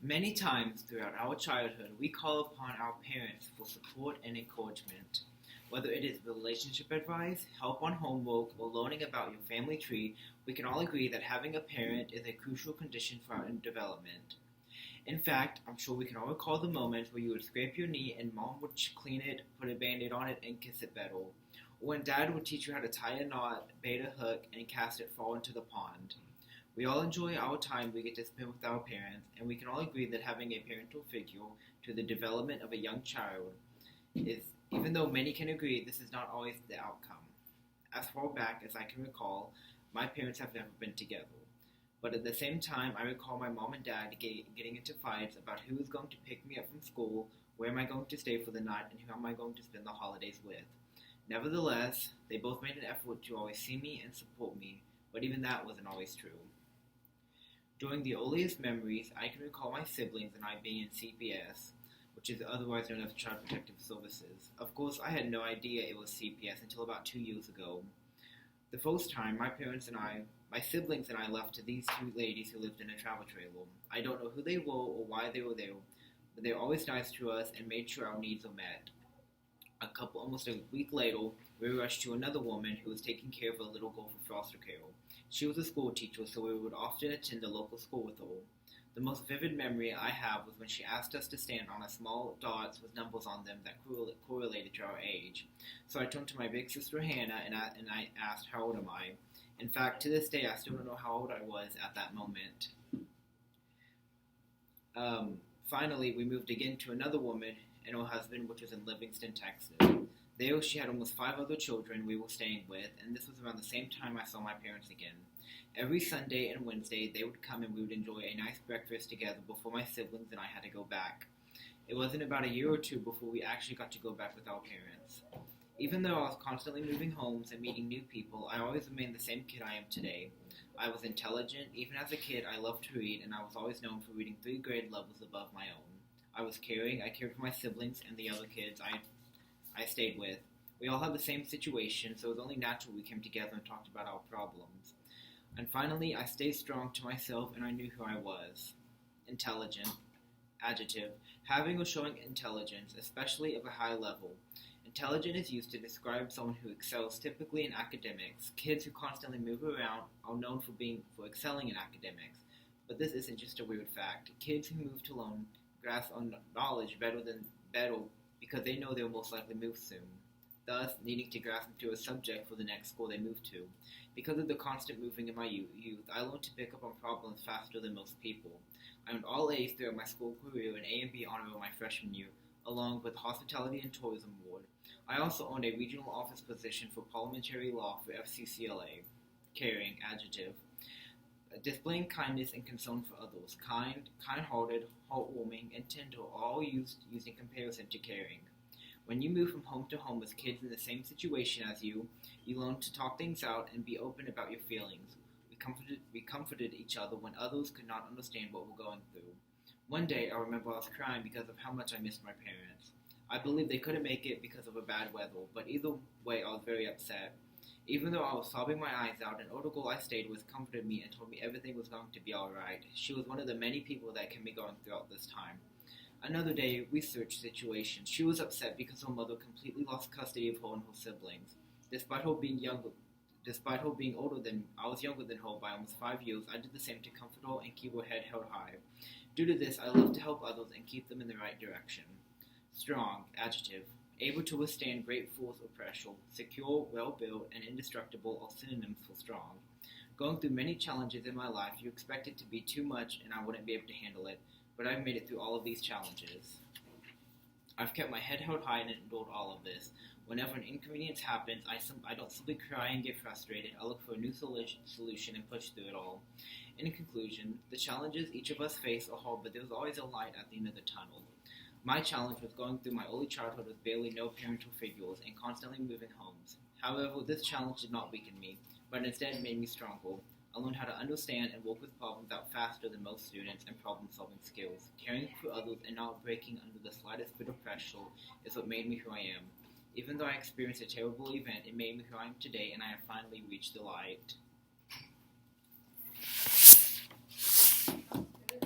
Many times throughout our childhood, we call upon our parents for support and encouragement. Whether it is relationship advice, help on homework, or learning about your family tree, we can all agree that having a parent is a crucial condition for our development. In fact, I'm sure we can all recall the moments where you would scrape your knee and mom would clean it, put a band-aid on it, and kiss it better. Or when dad would teach you how to tie a knot, bait a hook, and cast it fall into the pond. We all enjoy our time we get to spend with our parents, and we can all agree that having a parental figure to the development of a young child is, even though many can agree, this is not always the outcome. As far back as I can recall, my parents have never been together. But at the same time, I recall my mom and dad getting into fights about who is going to pick me up from school, where am I going to stay for the night, and who am I going to spend the holidays with. Nevertheless, they both made an effort to always see me and support me, but even that wasn't always true. During the earliest memories, I can recall my siblings and I being in CPS, which is otherwise known as Child Protective Services. Of course, I had no idea it was CPS until about 2 years ago. The first time, my siblings and I left to these two ladies who lived in a travel trailer. I don't know who they were or why they were there, but they were always nice to us and made sure our needs were met. Almost a week later, we rushed to another woman who was taking care of a little girl for foster care. She was a school teacher, so we would often attend the local school with her. The most vivid memory I have was when she asked us to stand on a small dots with numbers on them that correlated to our age. So I turned to my big sister Hannah and I asked, "How old am I?" In fact, to this day, I still don't know how old I was at that moment. Finally, we moved again to another woman and her husband, which was in Livingston, Texas. There, she had almost 5 other children we were staying with, and this was around the same time I saw my parents again. Every Sunday and Wednesday, they would come and we would enjoy a nice breakfast together before my siblings and I had to go back. It wasn't about a year or two before we actually got to go back with our parents. Even though I was constantly moving homes and meeting new people, I always remained the same kid I am today. I was intelligent. Even as a kid, I loved to read, and I was always known for reading 3 grade levels above my own. I was caring. I cared for my siblings and the other kids I stayed with. We all had the same situation, so it was only natural we came together and talked about our problems. And finally, I stayed strong to myself and I knew who I was. Intelligent. Adjective. Having or showing intelligence, especially of a high level. Intelligent is used to describe someone who excels typically in academics. Kids who constantly move around are known for excelling in academics. But this isn't just a weird fact. Kids who move to learn grasp on knowledge better because they know they'll most likely move soon, thus needing to grasp into a subject for the next school they move to. Because of the constant moving in my youth, I learned to pick up on problems faster than most people. I earned all A's throughout my school career and A and B honor my freshman year, along with Hospitality and Tourism Board. I also owned a regional office position for parliamentary law for FCCLA. Caring, adjective. Displaying kindness and concern for others. Kind, kind-hearted, heartwarming, and tender are all used in comparison to caring. When you move from home to home with kids in the same situation as you learn to talk things out and be open about your feelings. We comforted each other when others could not understand what we're going through. One day, I remember I was crying because of how much I missed my parents. I believe they couldn't make it because of a bad weather, but either way, I was very upset. Even though I was sobbing my eyes out, an older girl I stayed with comforted me and told me everything was going to be alright. She was one of the many people that can be going throughout this time. Another day, research situation. She was upset because her mother completely lost custody of her and her siblings. Despite her being older than I was younger than her by almost 5 years, I did the same to comfort her and keep her head held high. Due to this, I love to help others and keep them in the right direction. Strong, adjective. Able to withstand great force or pressure. Secure, well-built, and indestructible are synonyms for strong. Going through many challenges in my life, you expect it to be too much and I wouldn't be able to handle it, but I've made it through all of these challenges. I've kept my head held high and endured all of this. Whenever an inconvenience happens, I don't simply cry and get frustrated. I look for a new solution and push through it all. In conclusion, the challenges each of us face are hard, but there's always a light at the end of the tunnel. My challenge was going through my early childhood with barely no parental figures and constantly moving homes. However, this challenge did not weaken me, but instead made me stronger. I learned how to understand and work with problems out faster than most students and problem-solving skills. Caring for others and not breaking under the slightest bit of pressure is what made me who I am. Even though I experienced a terrible event, it made me who I am today, and I have finally reached the light.